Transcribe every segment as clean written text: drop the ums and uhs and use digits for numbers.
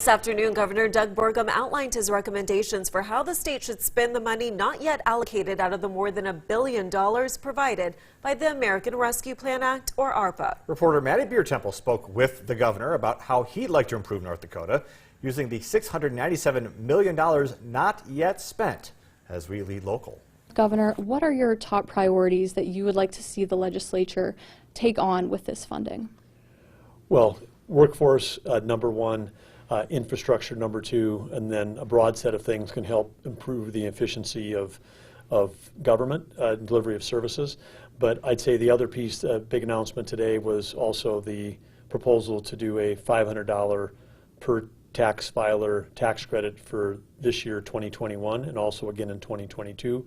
This afternoon, Governor Doug Burgum outlined his recommendations for how the state should spend the money not yet allocated out of the more than $1 billion provided by the American Rescue Plan Act, or ARPA. Reporter Maddie Biertempfel spoke with the governor about how he'd like to improve North Dakota using the $697 million not yet spent as we lead local. Governor, what are your top priorities that you would like to see the legislature take on with this funding? Well, workforce, number one. Infrastructure, number two, and then a broad set of things can help improve the efficiency of government, delivery of services. But I'd say the other piece, big announcement today, was also the proposal to do a $500 per tax filer tax credit for this year, 2021, and also again in 2022.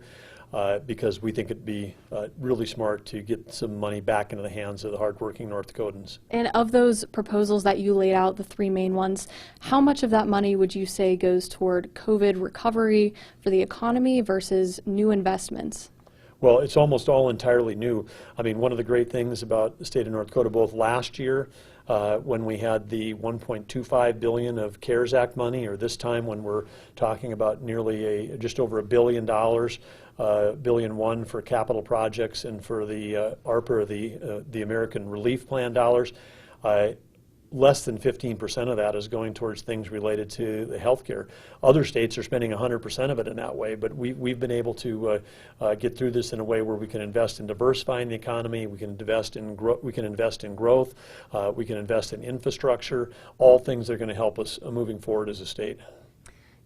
Because we think it'd be really smart to get some money back into the hands of the hardworking North Dakotans. And of those proposals that you laid out, the three main ones, how much of that money would you say goes toward COVID recovery for the economy versus new investments? Well, it's almost all entirely new. I mean, one of the great things about the state of North Dakota, both last year when we had the $1.25 billion of CARES Act money, or this time when we're talking about nearly just over $1 billion, $1.1 billion for capital projects, and for the ARPA, the American Relief Plan dollars, less than 15% of that is going towards things related to the healthcare. Other states are spending 100% of it in that way, but we've been able to get through this in a way where we can invest in diversifying the economy, we can invest in growth, we can invest in infrastructure, all things that are going to help us moving forward as a state.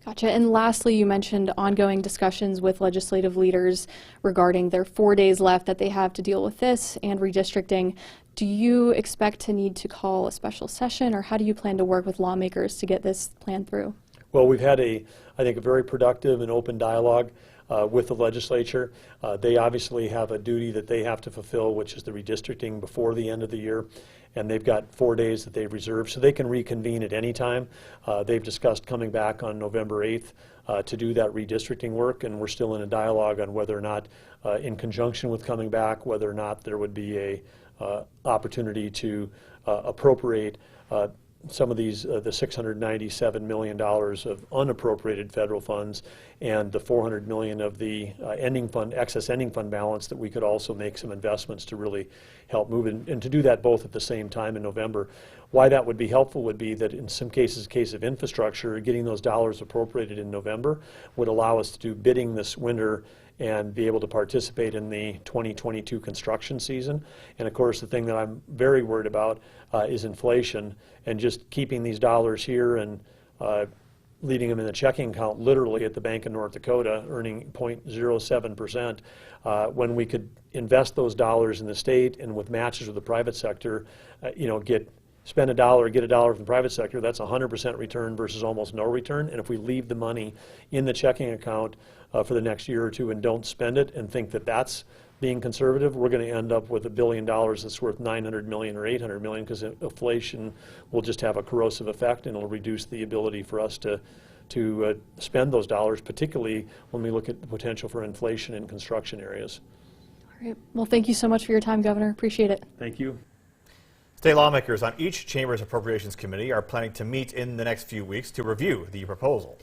Gotcha. And lastly, you mentioned ongoing discussions with legislative leaders regarding their 4 days left that they have to deal with this and redistricting. Do you expect to need to call a special session, or how do you plan to work with lawmakers to get this plan through? Well, we've had I think, a very productive and open dialogue with the legislature. They obviously have a duty that they have to fulfill, which is the redistricting before the end of the year. And they've got 4 days that they've reserved, so they can reconvene at any time. They've discussed coming back on November 8th to do that redistricting work, and we're still in a dialogue on whether or not, in conjunction with coming back, whether or not there would be a opportunity to appropriate some of these, the $697 million of unappropriated federal funds and the $400 million of the excess ending fund balance, that we could also make some investments to really help move and to do that both at the same time in November. Why that would be helpful would be that in some cases, case of infrastructure, getting those dollars appropriated in November would allow us to do bidding this winter and be able to participate in the 2022 construction season. And of course, the thing that I'm very worried about is inflation, and just keeping these dollars here and leaving them in the checking account literally at the Bank of North Dakota, earning 0.07%, when we could invest those dollars in the state and with matches with the private sector, spend $1, get $1 from the private sector, that's 100% return versus almost no return. And if we leave the money in the checking account for the next year or two and don't spend it and think that that's being conservative, we're going to end up with $1 billion that's worth $900 million or $800 million, because inflation will just have a corrosive effect, and it'll reduce the ability for us to spend those dollars, particularly when we look at the potential for inflation in construction areas. All right. Well, thank you so much for your time, Governor. Appreciate it. Thank you. State lawmakers on each chamber's appropriations committee are planning to meet in the next few weeks to review the proposal.